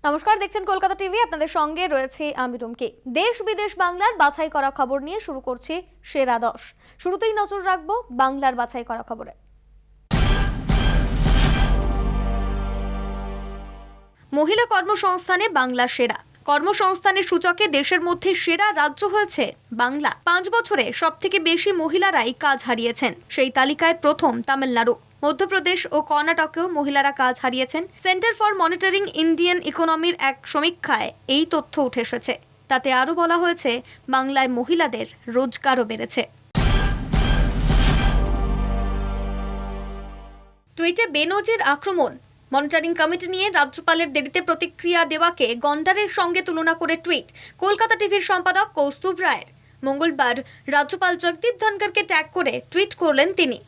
নমস্কার, দেখছেন কলকাতা টিভি। আপনাদের সঙ্গে রয়েছে আমি রুমকি। দেশ বিদেশ বাংলার বাছাই করা খবর নিয়ে শুরু করছি সেরা 10। শুরুতেই নজর রাখবো বাংলার বাছাই করা খবরে। মহিলা কর্মসংস্থানে বাংলা সেরা। কর্মসংস্থানের সূচকে দেশের মধ্যে সেরা রাজ্য হয়েছে বাংলা। 5 বছরে সবথেকে বেশি মহিলারাই কাজ হারিয়েছেন। সেই তালিকায় প্রথম তামিলনাড়ু। মধ্যপ্রদেশ ও কর্ণাটকেও মহিলারা কাজ হারিয়েছেন। সেন্টার ফর মনিটরিং ইন্ডিয়ান ইকোনমির এক সমীক্ষায় এই তথ্য উঠে এসেছে। তাতে আরও বলা হয়েছে, বাংলায় মহিলাদের রোজগারও বেড়েছে। টুইটে বেনজির আক্রমণ। মনিটরিং কমিটি নিয়ে রাজ্যপালের দেরিতে প্রতিক্রিয়া দেওয়াকে গন্ডারের সঙ্গে তুলনা করে টুইট কলকাতা টিভির সম্পাদক কৌস্তুভ রায়ের। মঙ্গলবার রাজ্যপাল জগদীপ ধনখড়কে ট্যাগ করে টুইট করলেন তিনি।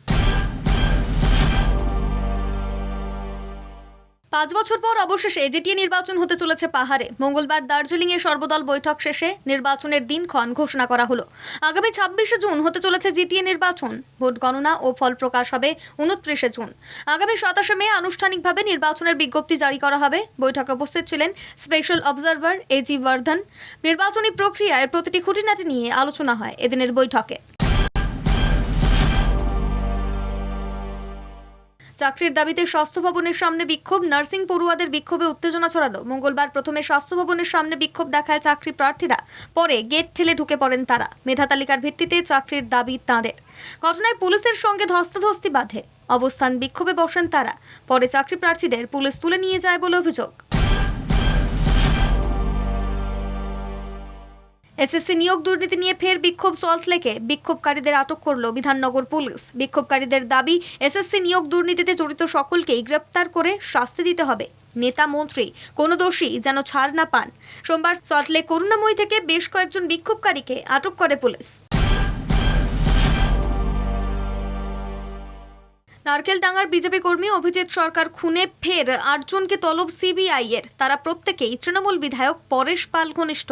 5 বছর পর অবশেষে জিটিএ নির্বাচন হতে চলেছে পাহাড়ে। মঙ্গলবার দার্জিলিংয়ে সর্বদল বৈঠক শেষে নির্বাচনের দিনক্ষণ ঘোষণা করা হলো। আগামী 26শে জুন হতে চলেছে জিটিএ নির্বাচন। ভোট গণনা ও ফল প্রকাশ হবে 29শে জুন। আগামী 27শে মে আনুষ্ঠানিকভাবে নির্বাচনের বিজ্ঞপ্তি জারি করা হবে। বৈঠকে উপস্থিত ছিলেন স্পেশাল অবজারভার এজি বর্ধন। নির্বাচনী প্রক্রিয়ার প্রতিটি খুঁটিনাটি নিয়ে আলোচনা হয় এদিনের বৈঠকে। চাকরির দাবিতে স্বাস্থ্য ভবনের সামনে বিক্ষোভ। নার্সিং পড়ুয়াদের বিক্ষোভে উত্তেজনা ছড়ালো। মঙ্গলবার প্রথমে স্বাস্থ্য ভবনের সামনে বিক্ষোভ দেখায় চাকরি প্রার্থীরা। পরে গেট ঠেলে ঢুকে পড়েন তারা। মেধা তালিকার ভিত্তিতে চাকরির দাবি তাঁদের। ঘটনায় পুলিশের সঙ্গে ধস্তাধস্তি বাধে। অবস্থান বিক্ষোভে বসেন তারা। পরে চাকরি প্রার্থীদের পুলিশ তুলে নিয়ে যায় বলে অভিযোগ। এসএসসি নিয়োগ দুর্নীতি নিয়ে ফের বিক্ষোভ সল্টলেকে। বিক্ষোভকারীদের আটক করল বিধাননগর পুলিশ। বিক্ষোভকারীদের দাবি, এসএসসি নিয়োগ দুর্নীতিতে জড়িত সকলকেই গ্রেপ্তার করে শাস্তি দিতে হবে। নেতা মন্ত্রী কোনো দোষী যেন ছাড় না পান। সোমবার সল্টলেক করুণাময়ী থেকে বেশ কয়েকজন বিক্ষোভকারীকে আটক করে পুলিশ। নারকেলডাঙ্গার বিজেপি কর্মী অভিজিৎ সরকার খুনে ফের 8 জনকে তলব সিবিআই এর। তারা প্রত্যেকেই তৃণমূল বিধায়ক পরেশ পাল ঘনিষ্ঠ।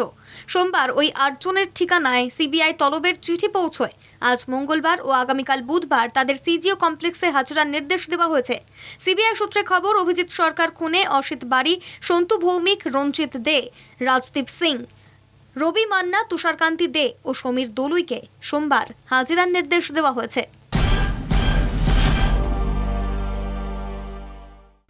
সোমবার ওই 8 জনের ঠিকানায় সিবিআই তলবের চিঠি পৌঁছয়। আজ মঙ্গলবার ও আগামীকাল বুধবার তাদের সিজিও কমপ্লেক্সে হাজিরার নির্দেশ দেওয়া হয়েছে। সিবিআই সূত্রে খবর, অভিজিৎ সরকার খুনে অসিত বাড়ি, সন্তু ভৌমিক, রঞ্জিত দে, রাজদীপ সিং, রবি মান্না, তুষারকান্তি দে ও সমীর দলুইকে সোমবার হাজিরার নির্দেশ দেওয়া হয়েছে।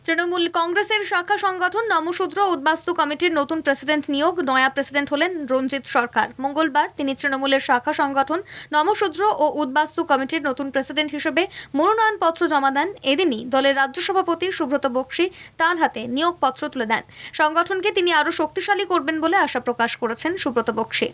তৃণমূল কংগ্রেসের শাখা সংগঠন নমশূদ্র উদ্বাস্তু কমিটির নতুন প্রেসিডেন্ট নিয়োগ। নয়া প্রেসিডেন্ট হলেন রঞ্জিত সরকার। মঙ্গলবার তিনি তৃণমূলের শাখা সংগঠন নমশূদ্র ও উদ্বাস্তু কমিটির নতুন প্রেসিডেন্ট হিসেবে মনোনয়নপত্র জমা দেন। এদিনই দলের রাজ্য সভাপতি সুব্রত বক্সী তাঁর হাতে নিয়োগপত্র তুলে দেন। সংগঠনকে তিনি আরও শক্তিশালী করবেন বলে আশা প্রকাশ করেছেন সুব্রত বক্সী।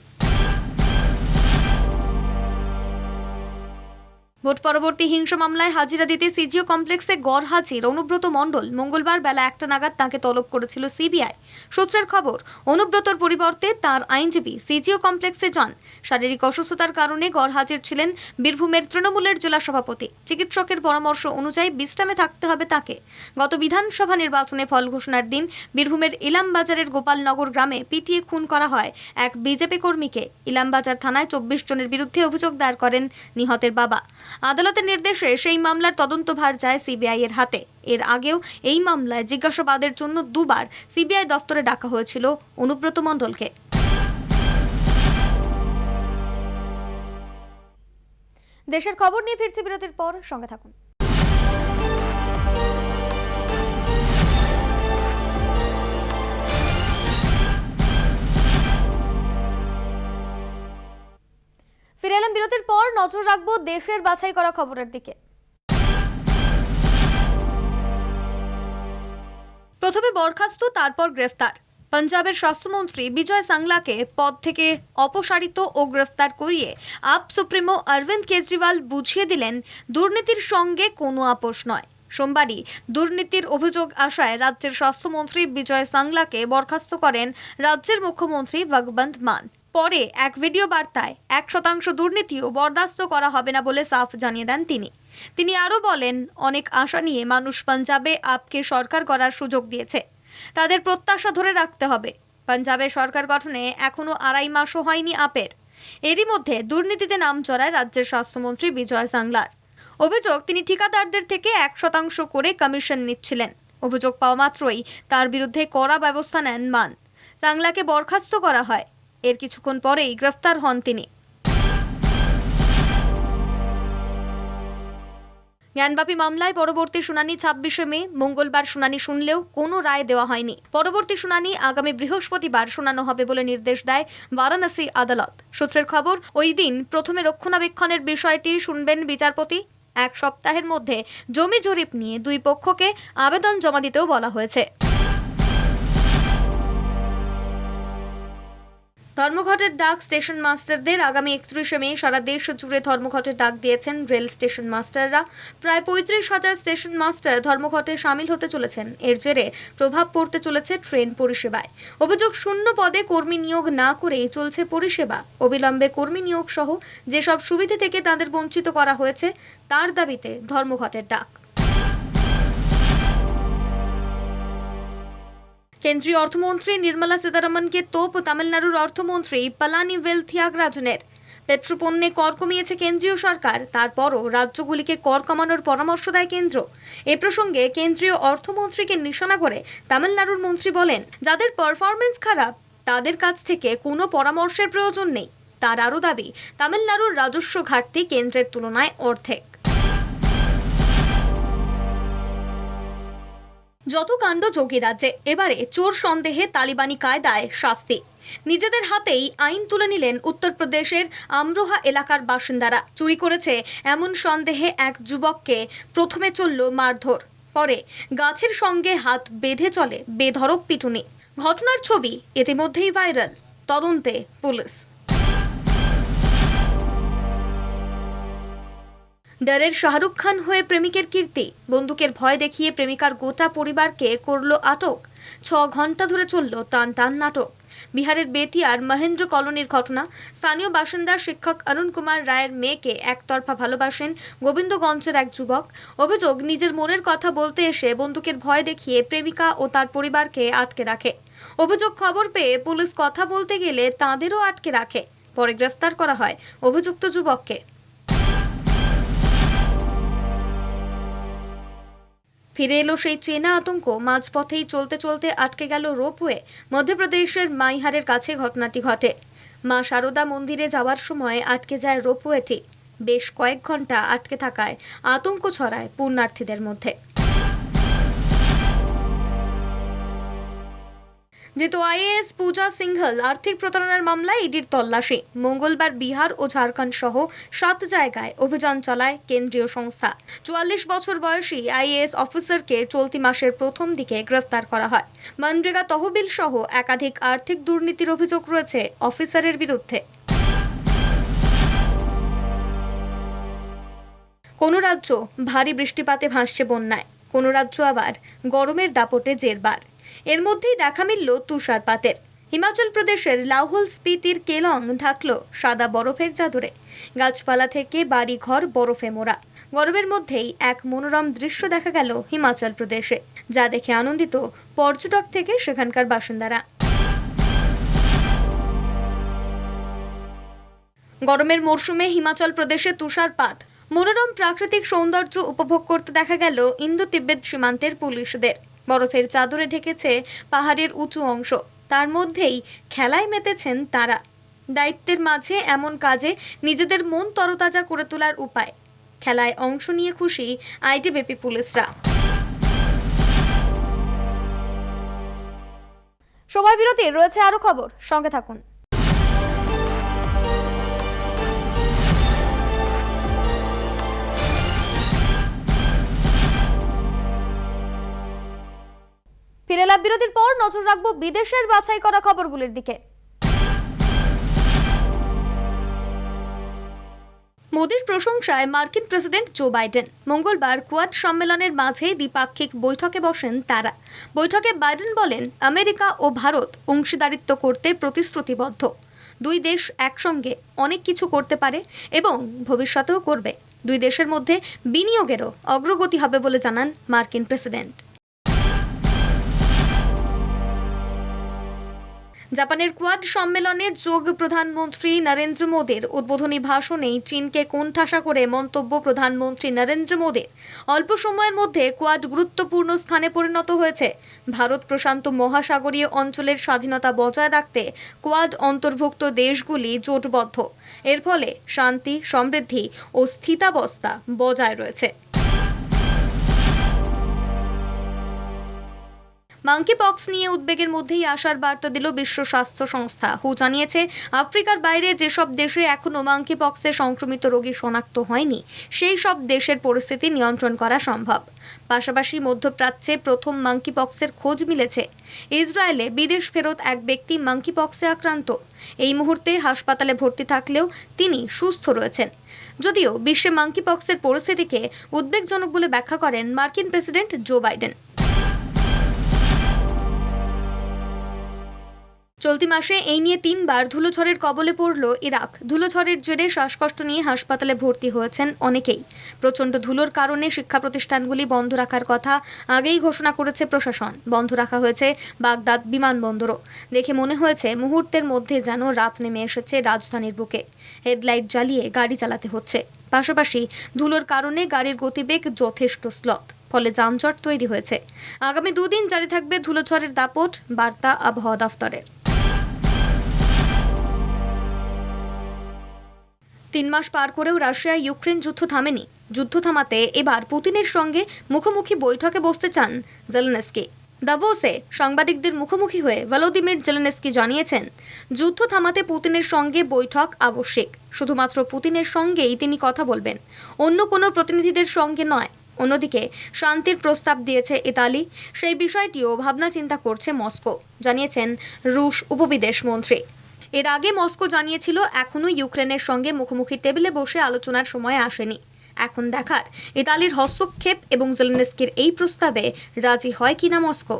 ভোট পরবর্তী হিংসা মামলায় হাজিরা দিতে সিজিও কমপ্লেক্সে গড় হাজির অনুব্রত মণ্ডল। মঙ্গলবার বেলা 1টা নাগাদ তাঁকে তলব করেছিল সিবিআই। সূত্রের খবর, অনুব্রতর পরিবর্তে তার আইনজীবী সিজিও কমপ্লেক্সে যান। শারীরিক অসুস্থতার কারণে গড় হাজির ছিলেন বীরভূমের তৃণমূলের জেলা সভাপতি। চিকিৎসকের পরামর্শ অনুযায়ী বিশ্রামে থাকতে হবে তাকে। গত বিধানসভা নির্বাচনে ফল ঘোষণার দিন বীরভূমের ইলামবাজারের গোপালনগর গ্রামে পিটিয়ে খুন করা হয় এক বিজেপি কর্মীকে। ইলামবাজার থানায় 24 জনের বিরুদ্ধে অভিযোগ দায়ের করেন নিহতের বাবা। আদালতের নির্দেশে সেই মামলার তদন্তভার যায় সিবিআই এর হাতে। এর আগেও এই মামলায় জিজ্ঞাসাবাদের জন্য 2 বার সিবিআই দপ্তরে ডাকা হয়েছিল অনুব্রত মণ্ডলকে। দেশের খবর নিয়ে ফিরছি বিরতির পর, সঙ্গে থাকুন। ফিরে এলাম বিরতির পর। নজর রাখবো দেশের বাছাই করা খবরের দিকে। প্রথমে বরখাস্ত, তারপর গ্রেফতার। পাঞ্জাবের স্বাস্থ্যমন্ত্রী বিজয় সাংলাকে পদ থেকে অপসারিত ও গ্রেফতার করিয়ে আপ সুপ্রিমো অরবিন্দ কেজরিওয়াল বুঝিয়ে দিলেন, দুর্নীতির সঙ্গে কোনো আপোষ নয়। সোমবারই দুর্নীতির অভিযোগ আসায় রাজ্যের স্বাস্থ্যমন্ত্রী বিজয় সাংলাকে বরখাস্ত করেন রাজ্যের মুখ্যমন্ত্রী ভগবন্ত মান। পরে এক ভিডিও বার্তায় 1% দুর্নীতিও বরদাস্ত করা হবে না বলে সাফ জানিয়ে দেন তিনি। তিনি আরও বলেন, অনেক আশা নিয়ে মানুষ পাঞ্জাবে আপকে সরকার করার সুযোগ দিয়েছে। তাদের প্রত্যাশা ধরে রাখতে হবে। পাঞ্জাবে সরকার গঠনে এখনো 2.5 মাসও হয়নি আপের। এরই মধ্যে দুর্নীতিতে নাম চড়ায় রাজ্যের স্বাস্থ্যমন্ত্রী বিজয় সাংলার। অভিযোগ, তিনি ঠিকাদারদের থেকে 1% করে কমিশন নিচ্ছিলেন। অভিযোগ পাওয়া মাত্রই তার বিরুদ্ধে কড়া ব্যবস্থা নেন মান। সাংলাকে বরখাস্ত করা হয়। এর কিছুক্ষণ পরেই গ্রেফতার হন তিনি। জ্ঞানবাপী মামলায় পরবর্তী শুনানি 26শে মে। মঙ্গলবার শুনানি শুনলেও কোনো রায় দেওয়া হয়নি। পরবর্তী শুনানি আগামী বৃহস্পতিবার শোনানো হবে বলে নির্দেশ দেয় বারাণসী আদালত। সূত্রের খবর, ওই দিন প্রথমে রক্ষণাবেক্ষণের বিষয়টি শুনবেন বিচারপতি। 1 সপ্তাহের মধ্যে জমি জরিপ নিয়ে দুই পক্ষকে আবেদন জমা দিতেও বলা হয়েছে। ধর্মঘটের ডাক স্টেশন মাস্টারদের। আগামী 31শে মে সারা দেশ জুড়ে ধর্মঘটের ডাক দিয়েছেন রেল স্টেশন মাস্টাররা। প্রায় 35,000 স্টেশন মাস্টার ধর্মঘটে সামিল হতে চলেছেন। এর জেরে প্রভাব পড়তে চলেছে ট্রেন পরিষেবায়। অভিযোগ, শূন্য পদে কর্মী নিয়োগ না করেই চলছে পরিষেবা। অবিলম্বে কর্মী নিয়োগ সহ যেসব সুবিধা থেকে তাদের বঞ্চিত করা হয়েছে তার দাবিতে ধর্মঘটের ডাক। কেন্দ্রীয় অর্থমন্ত্রী নির্মলা সীতারামনকে তোপ তামিলনাড়ুর অর্থমন্ত্রী পালানিভেল থিয়াগরাজনের। পেট্রোপণ্যে কর কমিয়েছে কেন্দ্রীয় সরকার, তারপরও রাজ্যগুলিকে কর কমানোর পরামর্শ দেয় কেন্দ্র। এ প্রসঙ্গে কেন্দ্রীয় অর্থমন্ত্রীকে নিশানা করে তামিলনাড়ুর মন্ত্রী বলেন, যাদের পারফরমেন্স খারাপ তাদের কাছ থেকে কোনো পরামর্শের প্রয়োজন নেই। তার আরও দাবি, তামিলনাড়ুর রাজস্ব ঘাটতি কেন্দ্রের তুলনায় অর্ধেক। যত কাণ্ড যোগী রাজ্যে, এবারে চোর সন্দেহে তালিবানি কায়দায় শাস্তি। নিজেদের হাতেই আইন তুলে নিলেন উত্তরপ্রদেশের আমরোহা এলাকার বাসিন্দারা। চুরি করেছে এমন সন্দেহে এক যুবককে প্রথমে চলল মারধর, পরে গাছের সঙ্গে হাত বেঁধে চলে বেধড়ক পিটুনি। ঘটনার ছবি ইতিমধ্যেই ভাইরাল। তদন্তে পুলিশ। ডরের শাহরুখ খান হয়ে প্রেমিকের কীর্তি। বন্দুকের ভয় দেখিয়ে প্রেমিকার গোটা পরিবারকে করল আটক। 6 ঘন্টা ধরে চলল টান টান নাটক। বিহারের বেতিয়ার মহেন্দ্র কলোনির ঘটনা। স্থানীয় বাসিন্দা শিক্ষক অরুণ কুমার রায়ের মেয়েকে একতরফা ভালোবাসেন গোবিন্দগঞ্জের এক যুবক। অভিযোগ, নিজের মনের কথা বলতে এসে বন্দুকের ভয় দেখিয়ে প্রেমিকা ও তার পরিবারকে আটকে রাখে। অভিযোগ, খবর পেয়ে পুলিশ কথা বলতে গেলে তাঁদেরও আটকে রাখে। পরে গ্রেফতার করা হয় অভিযুক্ত যুবককে। ফিরে এলো সেই চেনা আতঙ্ক। মাঝপথেই চলতে চলতে আটকে গেল রোপওয়ে। মধ্যপ্রদেশের মাইহারের কাছে ঘটনাটি ঘটে। মা শারদা মন্দিরে যাওয়ার সময় আটকে যায় রোপওয়েটি। বেশ কয়েক ঘন্টা আটকে থাকায় আতঙ্ক ছড়ায় পুণ্যার্থীদের মধ্যে। যেহেতু আইএএস পূজা সিংঘল আর্থিক প্রতারণার মামলায় ইডির তল্লাশি। মঙ্গলবার বিহার ও ঝাড়খণ্ড সহ 7 জায়গায় অভিযান চালায় কেন্দ্রীয় সংস্থা। 44 বছর বয়সী আইএএস অফিসারকে চলতি মাসের প্রথম দিকে গ্রেফতার করা হয়। মনরেগা তহবিল সহ একাধিক আর্থিক দুর্নীতির অভিযোগ রয়েছে অফিসারের বিরুদ্ধে। কোন রাজ্য ভারী বৃষ্টিপাতে ভাসছে বন্যায়, কোন রাজ্য আবার গরমের দাপটে জেরবার। এর মধ্যেই দেখা মিলল তুষারপাতের। হিমাচল প্রদেশের লাহৌল স্পিতির কেলং ঢাকলো সাদা বরফের চাদরে। গাছপালা থেকে বাড়ি ঘর বরফে মোড়া। গরমের মধ্যেই এক মনোরম দৃশ্য দেখা গেল হিমাচল প্রদেশে, যা দেখে আনন্দিত পর্যটক থেকে সেখানকার বাসিন্দারা। গরমের মরশুমে হিমাচল প্রদেশে তুষারপাত। মনোরম প্রাকৃতিক সৌন্দর্য উপভোগ করতে দেখা গেল ইন্দো তিব্বত সীমান্তের পুলিশদের। বরফের চাদরে ঢেকেছে পাহাড়ের উঁচু অংশ। তার মধ্যেই খেলায় মেতেছেন তারা। দায়িত্বের মাঝে এমন কাজে নিজেদের মন তরতাজা করে তোলার উপায়। খেলায় অংশ নিয়ে খুশি আইটিবিপি পুলিশরা। সময় বিরতি, রয়েছে আরো খবর, সঙ্গে থাকুন। ফিরে এলাম বিরতির পর। নজর রাখবো বিদেশের বাছাই করা খবরগুলির দিকে। মোদির প্রশংসায় মার্কিন প্রেসিডেন্ট জো বাইডেন। মঙ্গলবার কোয়াড সম্মেলনের মাঝে দ্বিপাক্ষিক বৈঠকে বসেন তারা। বৈঠকে বাইডেন বলেন, আমেরিকা ও ভারত অংশীদারিত্ব করতে প্রতিশ্রুতিবদ্ধ। দুই দেশ একসঙ্গে অনেক কিছু করতে পারে এবং ভবিষ্যতেও করবে। দুই দেশের মধ্যে বিনিয়োগেরও অগ্রগতি হবে বলে জানান মার্কিন প্রেসিডেন্ট। জাপানের কোয়াড সম্মেলনে যোগ প্রধানমন্ত্রী নরেন্দ্র মোদীর উদ্বোধনী ভাষণেই চীনকে কোণঠাসা করে মন্তব্য প্রধানমন্ত্রী নরেন্দ্র মোদীর। অল্প সময়ের মধ্যে কোয়াড গুরুত্বপূর্ণ স্থানে পরিণত হয়েছে। ভারত প্রশান্ত মহাসাগরীয় অঞ্চলের স্বাধীনতা বজায় রাখতে কোয়াড অন্তর্ভুক্ত দেশগুলি জোটবদ্ধ। এর ফলে শান্তি, সমৃদ্ধি ও স্থিতাবস্থা বজায় রয়েছে। মাঙ্কি পক্স নিয়ে উদ্বেগের মধ্যেই আশার বার্তা দিল বিশ্ব স্বাস্থ্য সংস্থা। হু জানিয়েছে, আফ্রিকার বাইরে যেসব দেশে এখনো মাঙ্কি পক্সে সংক্রমিত রোগী শনাক্ত হয়নি, সেই সব দেশের পরিস্থিতি নিয়ন্ত্রণ করা সম্ভব। পাশাপাশি মধ্যপ্রাচ্যে প্রথম মাঙ্কি পক্সের খোঁজ মিলেছে। ইসরায়েলে বিদেশ ফেরত এক ব্যক্তি মাঙ্কি পক্সে আক্রান্ত। এই মুহূর্তে হাসপাতালে ভর্তি থাকলেও তিনি সুস্থ রয়েছেন। যদিও বিশ্বে মাঙ্কি পক্সের পরিস্থিতিকে উদ্বেগজনক বলে ব্যাখ্যা করেন মার্কিন প্রেসিডেন্ট জো বাইডেন। চলতি মাসে এই নিয়ে 3 বার ধুলোঝড়ের কবলে পড়ল ইরাক। ধুলোঝড়ের জেরে শ্বাসকষ্ট নিয়ে হাসপাতালে ভর্তি হয়েছেন অনেকেই। প্রচণ্ড ধুলোর কারণে শিক্ষা প্রতিষ্ঠানগুলি বন্ধ রাখার কথা আগেই ঘোষণা করেছে প্রশাসন। বন্ধ রাখা হয়েছে বাগদাদ বিমানবন্দরও। দেখে মনে হয়েছে মুহূর্তের মধ্যে যেন রাত নেমে এসেছে রাজধানীর বুকে। হেডলাইট জ্বালিয়ে গাড়ি চালাতে হচ্ছে। পাশাপাশি ধুলোর কারণে গাড়ির গতিবেগ যথেষ্ট স্লথ, ফলে যানজট তৈরি হয়েছে। আগামী 2 দিন জারি থাকবে ধুলোঝড়ের দাপট, বার্তা আবহাওয়া দফতরের। 3 মাস পার করেও রাশিয়া ইউক্রেন যুদ্ধ থামেনি। যুদ্ধ থামাতে এবার পুতিনের সঙ্গে মুখোমুখি বৈঠকে বসতে চান জেলেনস্কি। দাভোসে সাংবাদিকদের মুখোমুখি হয়ে ভলোদিমির জেলেনস্কি জানিয়েছেন, যুদ্ধ থামাতে পুতিনের সঙ্গে বৈঠক আবশ্যিক। শুধুমাত্র পুতিনের সঙ্গেই তিনি কথা বলবেন, অন্য কোনো প্রতিনিধিদের সঙ্গে নয়। অন্যদিকে শান্তির প্রস্তাব দিয়েছে ইতালি, সেই বিষয়টিও ভাবনা চিন্তা করছে মস্কো, জানিয়েছেন রুশ উপবিদেশ মন্ত্রী। এর আগে মস্কো জানিয়েছিল এখনও ইউক্রেনের সঙ্গে মুখোমুখি টেবিলে বসে আলোচনার সময় আসেনি। এখন দেখার ইতালির হস্তক্ষেপ এবং জেলেনস্কির এই প্রস্তাবে রাজি হয় কিনা মস্কো।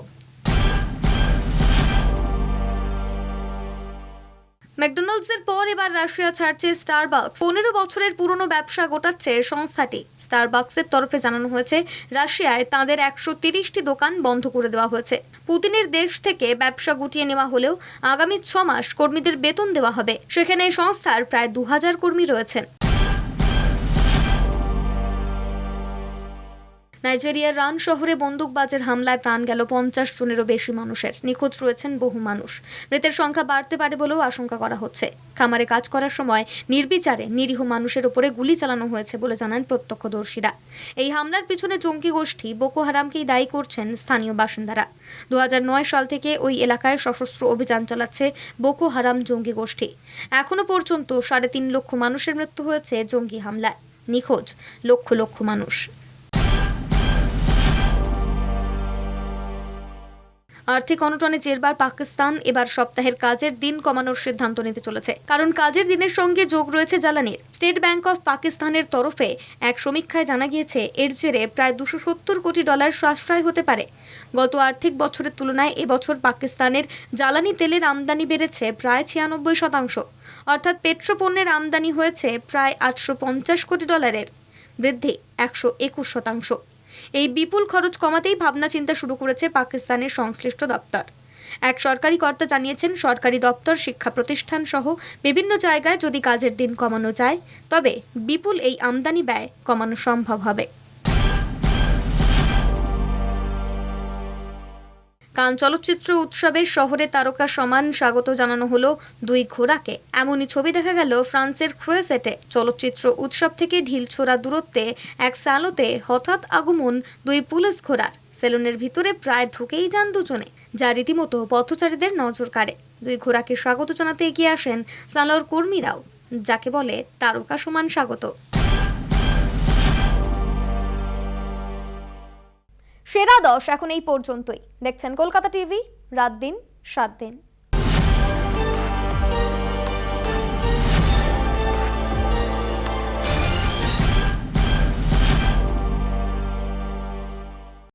ম্যাকডোনাল্ডসের পর এবার রাশিয়া ছাড়ছে স্টারবাকস। 15 বছরের পুরনো ব্যবসা গোটাচ্ছে সংস্থাটি। স্টারবাকসের তরফে জানানো হয়েছে, রাশিয়ায় তাদের 130টি দোকান বন্ধ করে দেওয়া হয়েছে। পুতিনের দেশ থেকে ব্যবসা গুটিয়ে নেওয়া হলেও আগামী 6 মাস কর্মীদের বেতন দেওয়া হবে। সেখানে সংস্থার প্রায় 2000 কর্মী রয়েছেন। নাইজেরিয়ার রান শহরে বন্দুকবাজের হামলায় প্রাণ গেল 50 জনেরও বেশি মানুষের। নিখোঁজ রয়েছেন বহু মানুষ। মৃতের সংখ্যা বাড়তে পারে বলেও আশঙ্কা করা হচ্ছে। খামারে কাজ করার সময় নির্বিচারে নিরীহ মানুষের উপরে গুলি চালানো হয়েছে বলে জানান প্রত্যক্ষদর্শীরা। এই হামলার পিছনে জঙ্গি গোষ্ঠী বোকো হারামকেই দায়ী করছেন স্থানীয় বাসিন্দারা। 2009 সাল থেকে ওই এলাকায় সশস্ত্র অভিযান চালাচ্ছে বোকো হারাম জঙ্গি গোষ্ঠী। এখনো পর্যন্ত 3.5 লক্ষ মানুষের মৃত্যু হয়েছে জঙ্গি হামলায়। নিখোঁজ লক্ষ লক্ষ মানুষ। আর্থিক অনটনে জেরবার পাকিস্তান এবার সপ্তাহের কাজের দিন কমানোর সিদ্ধান্ত নিতে চলেছে, কারণ কাজের দিনের সঙ্গে যোগ রয়েছে জ্বালানির। স্টেট ব্যাংক অফ পাকিস্তানের তরফে এক সমীক্ষায় জানা গিয়েছে, এর জেরে প্রায় $270 কোটি সাশ্রয় হতে পারে। গত আর্থিক বছরের তুলনায় এবছর পাকিস্তানের জ্বালানি তেলের আমদানি বেড়েছে প্রায় 96%। অর্থাৎ পেট্রোপণ্যের আমদানি হয়েছে প্রায় $850 কোটি, বৃদ্ধি 121%। এই বিপুল খরচ কমাতেই ভাবনা চিন্তা শুরু করেছে পাকিস্তানের সংশ্লিষ্ট দপ্তর। এক সরকারি কর্তা জানিয়েছেন, সরকারি দপ্তর, শিক্ষা প্রতিষ্ঠান সহ বিভিন্ন জায়গায় যদি কাজের দিন কমানো যায়, তবে বিপুল এই আমদানি ব্যয় কমানো সম্ভব হবে। কান চলচ্চিত্র উৎসবের শহরে তারকা সমান স্বাগত জানানো হলো 2 ঘোড়াকে। এমনই ছবি দেখা গেল ফ্রান্সের ক্রোয়েসেটে। চলচ্চিত্র উৎসব থেকে ঢিলছোড়া দূরত্বে এক স্যালোতে হঠাৎ আগমন 2 পুলিশ ঘোড়ার। সেলুনের ভিতরে প্রায় ঢুকেই যান দুজনে, যা রীতিমতো পথচারীদের নজর কাড়ে। 2 ঘোড়াকে স্বাগত জানাতে এগিয়ে আসেন সালোয়ার কর্মীরাও, যাকে বলে তারকা সমান স্বাগত। সেরা 10 এখন এই পর্যন্তই। দেখছেন কলকাতা টিভি, রাত দিন 7 দিন।